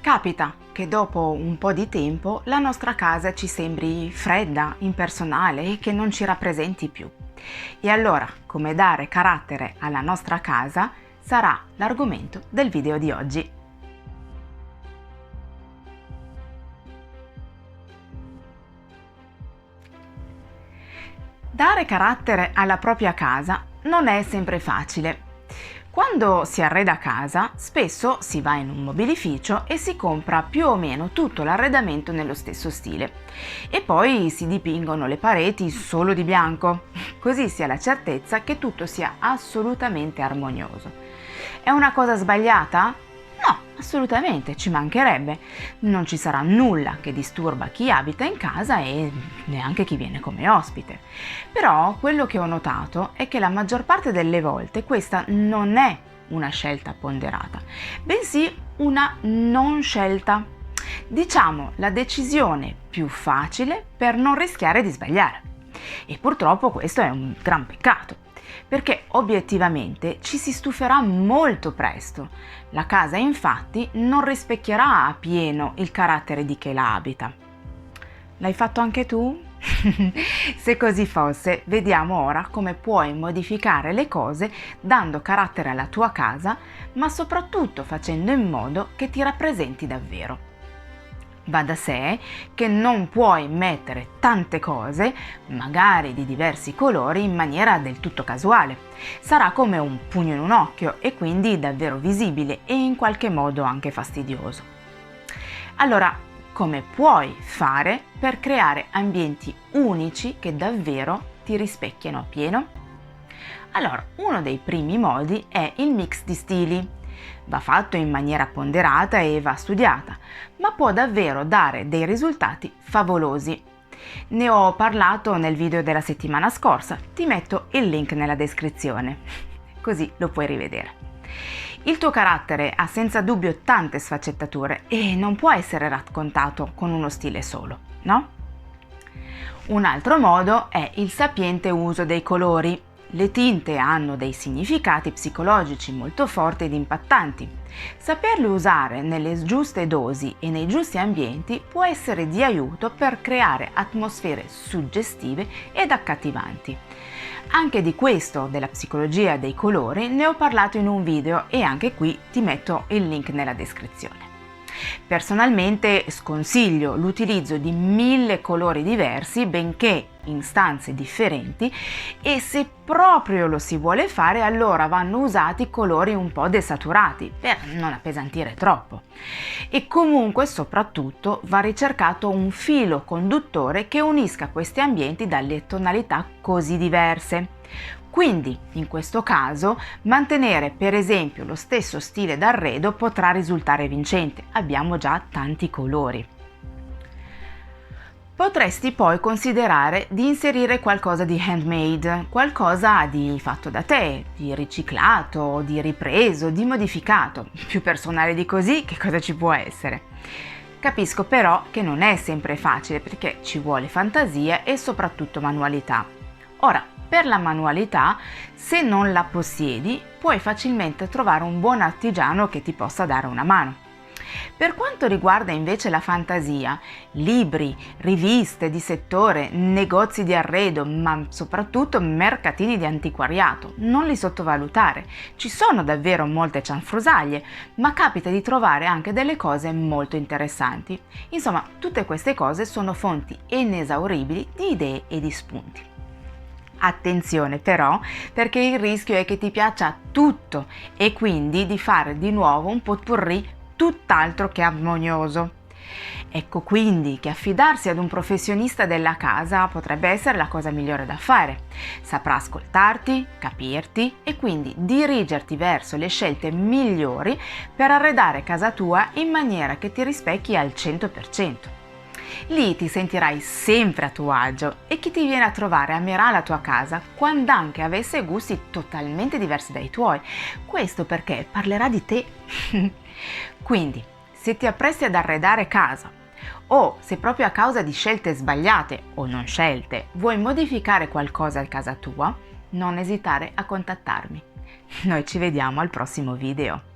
Capita che dopo un po' di tempo la nostra casa ci sembri fredda, impersonale e che non ci rappresenti più. E allora, come dare carattere alla nostra casa sarà l'argomento del video di oggi. Dare carattere alla propria casa non è sempre facile. Quando si arreda casa, spesso si va in un mobilificio e si compra più o meno tutto l'arredamento nello stesso stile. E poi si dipingono le pareti solo di bianco, così si ha la certezza che tutto sia assolutamente armonioso. È una cosa sbagliata? No, assolutamente, ci mancherebbe. Non ci sarà nulla che disturba chi abita in casa e neanche chi viene come ospite. Però quello che ho notato è che la maggior parte delle volte questa non è una scelta ponderata, bensì una non scelta. Diciamo la decisione più facile per non rischiare di sbagliare. E purtroppo questo è un gran peccato, perché obiettivamente ci si stuferà molto presto. La casa infatti non rispecchierà a pieno il carattere di chi la abita. L'hai fatto anche tu? Se così fosse, vediamo ora come puoi modificare le cose dando carattere alla tua casa, ma soprattutto facendo in modo che ti rappresenti davvero. Va da sé che non puoi mettere tante cose, magari di diversi colori, in maniera del tutto casuale. Sarà come un pugno in un occhio e quindi davvero visibile e in qualche modo anche fastidioso. Allora, come puoi fare per creare ambienti unici che davvero ti rispecchiano appieno? Allora, uno dei primi modi è il mix di stili. Va fatto in maniera ponderata e va studiata, ma può davvero dare dei risultati favolosi. Ne ho parlato nel video della settimana scorsa, ti metto il link nella descrizione, così lo puoi rivedere. Il tuo carattere ha senza dubbio tante sfaccettature e non può essere raccontato con uno stile solo, no? Un altro modo è il sapiente uso dei colori. Le tinte hanno dei significati psicologici molto forti ed impattanti. Saperli usare nelle giuste dosi e nei giusti ambienti può essere di aiuto per creare atmosfere suggestive ed accattivanti. Anche di questo, della psicologia dei colori, ne ho parlato in un video e anche qui ti metto il link nella descrizione. Personalmente sconsiglio l'utilizzo di 1000 colori diversi, benché in stanze differenti, e se proprio lo si vuole fare allora vanno usati colori un po' desaturati per non appesantire troppo. E comunque soprattutto va ricercato un filo conduttore che unisca questi ambienti dalle tonalità così diverse. Quindi, in questo caso, mantenere per esempio lo stesso stile d'arredo potrà risultare vincente. Abbiamo già tanti colori. Potresti poi considerare di inserire qualcosa di handmade, qualcosa di fatto da te, di riciclato, di ripreso, di modificato. Più personale di così, che cosa ci può essere? Capisco però che non è sempre facile perché ci vuole fantasia e soprattutto manualità. Ora, per la manualità, se non la possiedi, puoi facilmente trovare un buon artigiano che ti possa dare una mano. Per quanto riguarda invece la fantasia, libri, riviste di settore, negozi di arredo, ma soprattutto mercatini di antiquariato, non li sottovalutare. Ci sono davvero molte cianfrusaglie, ma capita di trovare anche delle cose molto interessanti. Insomma, tutte queste cose sono fonti inesauribili di idee e di spunti. Attenzione però, perché il rischio è che ti piaccia tutto e quindi di fare di nuovo un potpourri tutt'altro che armonioso. Ecco quindi che affidarsi ad un professionista della casa potrebbe essere la cosa migliore da fare. Saprà ascoltarti, capirti e quindi dirigerti verso le scelte migliori per arredare casa tua in maniera che ti rispecchi al 100%. Lì ti sentirai sempre a tuo agio e chi ti viene a trovare amerà la tua casa quando anche avesse gusti totalmente diversi dai tuoi. Questo perché parlerà di te. Quindi, se ti appresti ad arredare casa o se proprio a causa di scelte sbagliate o non scelte vuoi modificare qualcosa a casa tua, non esitare a contattarmi. Noi ci vediamo al prossimo video.